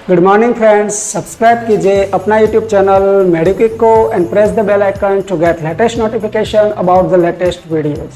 Good morning friends, subscribe कीजिए अपना YouTube channel Mediquick को and press the bell icon to get latest notification about the latest videos.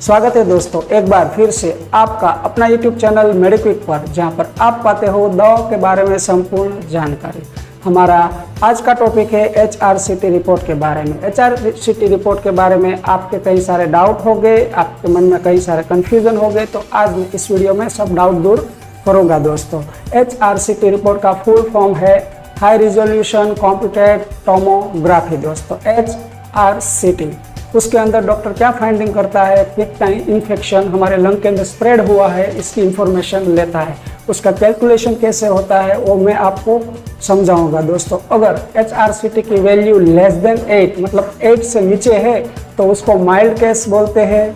स्वागत है दोस्तों एक बार फिर से आपका अपना यूट्यूब चैनल मेडिक्विक पर, जहां पर आप पाते हो दवाओं के बारे में संपूर्ण जानकारी। हमारा आज का टॉपिक है HRCT रिपोर्ट के बारे में। HRCT रिपोर्ट के बारे में आपके कई सारे डाउट हो गए, आपके मन में कई सारे कन्फ्यूजन हो गए, तो आज मैं इस वीडियो में सब डाउट दूर करूंगा दोस्तों। HRCT रिपोर्ट का फुल फॉर्म है हाई रिजोल्यूशन कंप्यूटेड टोमोग्राफी दोस्तों, HRCT। उसके अंदर डॉक्टर क्या फाइंडिंग करता है, कितना इन्फेक्शन हमारे लंग के अंदर स्प्रेड हुआ है, इसकी इंफॉर्मेशन लेता है। उसका कैलकुलेशन कैसे होता है वो मैं आपको समझाऊंगा दोस्तों। अगर HRCT की वैल्यू लेस देन 8 मतलब 8 से नीचे है तो उसको माइल्ड केस बोलते हैं,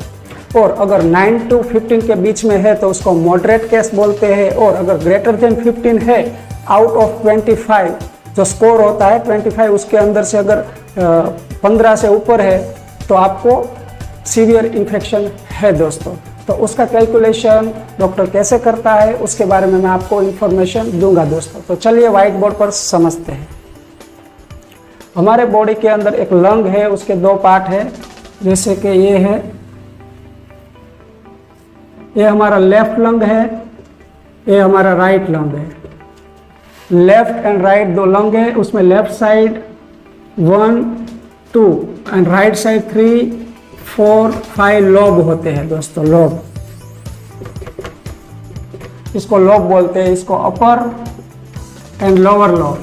और अगर 9 to 15 के बीच में है तो उसको मॉडरेट केस बोलते हैं, और अगर ग्रेटर देन 15 है, आउट ऑफ 25 जो स्कोर होता है 25 उसके अंदर से अगर 15 से ऊपर है तो आपको सीवियर इन्फेक्शन है दोस्तों। तो उसका कैलकुलेशन डॉक्टर कैसे करता है उसके बारे में मैं आपको इन्फॉर्मेशन दूंगा दोस्तों। तो चलिए व्हाइट बोर्ड पर समझते हैं। हमारे बॉडी के अंदर एक लंग है, उसके दो पार्ट है, जैसे कि ये है, ये हमारा लेफ्ट लंग है, ये हमारा राइट लंग है। लेफ्ट एंड राइट दो लंग है, उसमें left side 1, 2 and right side 3, 4, 5 lobe होते हैं दोस्तों, लोब। इसको लोब बोलते हैं, इसको अपर एंड लोअर लोब,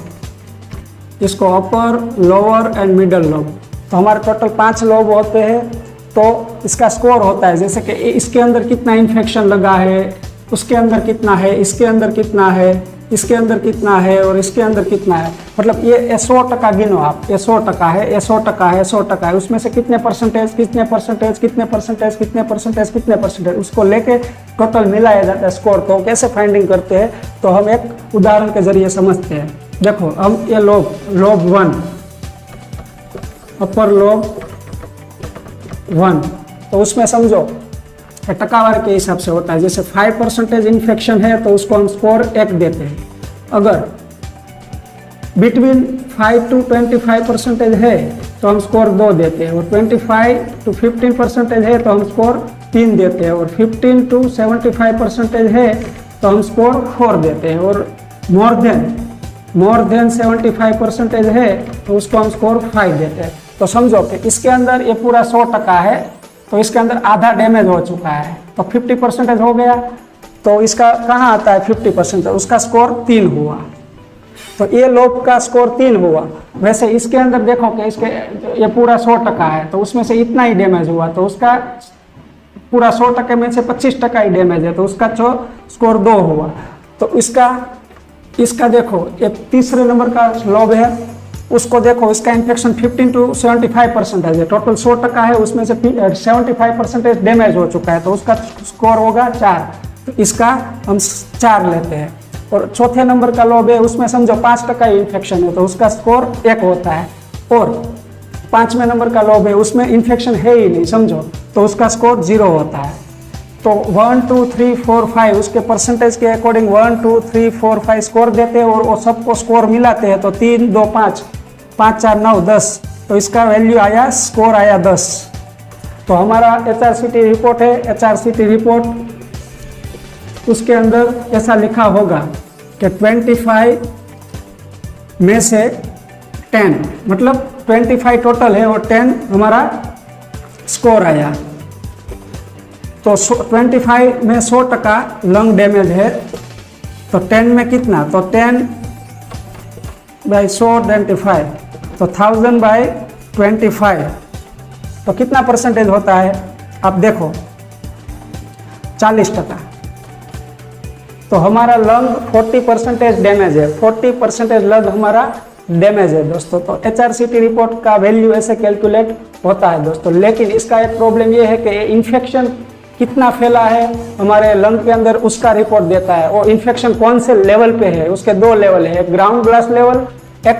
इसको upper lower and middle lobe. तो हमारे टोटल 5 लोब होते हैं। तो इसका स्कोर होता है, जैसे कि इसके अंदर कितना इन्फेक्शन लगा है, उसके अंदर कितना है, इसके अंदर कितना है, इसके अंदर कितना है और इसके अंदर कितना है। मतलब ये 100% गिनो आप, ये 100% है, ये 100% है, 100% है, उसमें से कितने परसेंटेज, कितने परसेंटेज, कितने परसेंटेज, कितने परसेंटेज, कितने परसेंटेज, उसको लेके टोटल मिलाया जाता है स्कोर। तो कैसे फाइंडिंग करते हैं तो हम एक उदाहरण के जरिए समझते हैं। देखो हम ये लोब 1 अपर लोब 1, तो उसमें समझो टकावारी के हिसाब से होता है। जैसे 5% इन्फेक्शन है तो उसको हम स्कोर 1 देते हैं। अगर बिटवीन 5 to 25% है तो हम स्कोर 2 देते हैं, और 25 to 15% है तो हम स्कोर 3 देते हैं, और 15 to 75% है तो हम स्कोर 4 देते हैं, और मोर देन 75% है तो उसको हम स्कोर 5 देते हैं। तो समझो कि इसके अंदर ये पूरा 100% है तो इसके अंदर आधा डैमेज हो चुका है, तो 50% हो गया। तो इसका कहाँ आता है 50%, उसका स्कोर 3 हुआ। तो ये लोब का स्कोर 3 हुआ। वैसे इसके अंदर देखो कि इसके ये पूरा 100% है तो उसमें से इतना ही डैमेज हुआ, तो उसका पूरा 100% में से 25% ही डैमेज है, तो उसका जो स्कोर 2 हुआ। तो इसका देखो ये तीसरे नंबर का लोब है, उसको देखो, इसका इन्फेक्शन 15 to 75% है, टोटल 100% है, उसमें से 75% डैमेज हो चुका है, तो उसका स्कोर होगा 4। तो इसका हम 4 लेते हैं। और चौथे नंबर का लोब है, उसमें समझो 5% इन्फेक्शन है तो उसका स्कोर 1 होता है। और 5वें नंबर का लोब है, उसमें इन्फेक्शन है ही नहीं समझो, तो उसका स्कोर 0 होता है। तो 1, 2, 3, 4, 5 उसके परसेंटेज के अकॉर्डिंग 1, 2, 3, 4, 5 स्कोर देते हैं, और वो सबको स्कोर मिलाते हैं। तो 3, 2, 5, 5, 4, 9, 10, तो इसका वैल्यू आया, स्कोर आया 10। तो हमारा HRCT रिपोर्ट है। HRCT रिपोर्ट उसके अंदर ऐसा लिखा होगा कि 25 में से 10 मतलब 25 टोटल है और 10 हमारा स्कोर आया। तो 25 में 100% लंग डैमेज है, तो 10 में कितना, तो 10 बाई 100 तो 1000 बाई 25 तो कितना परसेंटेज होता है आप देखो, 40%। तो हमारा लंग 40% डैमेज है, 40% लंग हमारा डैमेज है दोस्तों। तो HRCT रिपोर्ट का वैल्यू ऐसे कैलकुलेट होता है दोस्तों। लेकिन इसका एक प्रॉब्लम ये है कि इन्फेक्शन कितना फैला है हमारे लंग के अंदर उसका रिपोर्ट देता है, और इन्फेक्शन कौन से लेवल पे है, उसके 2 लेवल है, एक ग्राउंड ग्लास लेवल, एक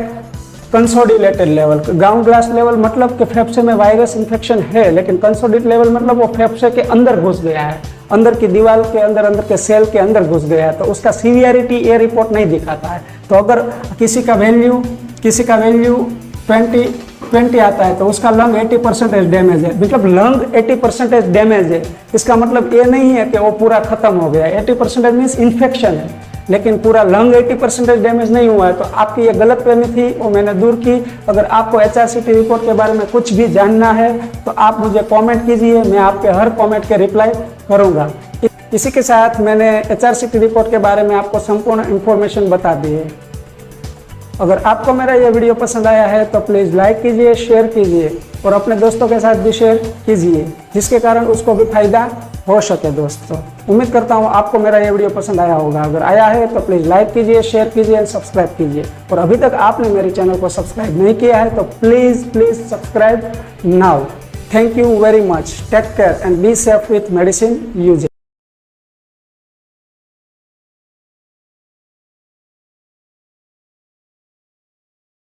consolidated level, ground glass level मतलब कि फेफड़े में वायरस इन्फेक्शन है, लेकिन कंसोलिडेटेड लेवल मतलब वो फेफड़े के अंदर घुस गया है, अंदर की दीवार के अंदर के सेल के अंदर घुस गया है, तो उसका सीवियरिटी ये रिपोर्ट नहीं दिखाता है। तो अगर किसी का वैल्यू 20 आता है तो उसका लंग 80% डैमेज है, मतलब लंग 80% डैमेज है, इसका मतलब ये नहीं है कि वो पूरा खत्म हो गया। 80% मीन्स इन्फेक्शन है, लेकिन पूरा लंग 80% डैमेज नहीं हुआ है। तो आपकी ये गलतफहमी थी, वो मैंने दूर की। अगर आपको HRCT रिपोर्ट के बारे में कुछ भी जानना है तो आप मुझे कमेंट कीजिए, मैं आपके हर कमेंट के रिप्लाई करूंगा। इसी के साथ मैंने HRCT रिपोर्ट के बारे में आपको संपूर्ण इन्फॉर्मेशन बता दी है। अगर आपको मेरा ये वीडियो पसंद आया है तो प्लीज़ लाइक कीजिए, शेयर कीजिए और अपने दोस्तों के साथ भी शेयर कीजिए, जिसके कारण उसको भी फायदा हो सके। दोस्तों, उम्मीद करता हूँ आपको मेरा ये वीडियो पसंद आया होगा। अगर आया है तो प्लीज़ लाइक कीजिए, शेयर कीजिए एंड सब्सक्राइब कीजिए। और अभी तक आपने मेरे चैनल को सब्सक्राइब नहीं किया है तो please subscribe now. Thank you very much. Take care and be safe with medicine using.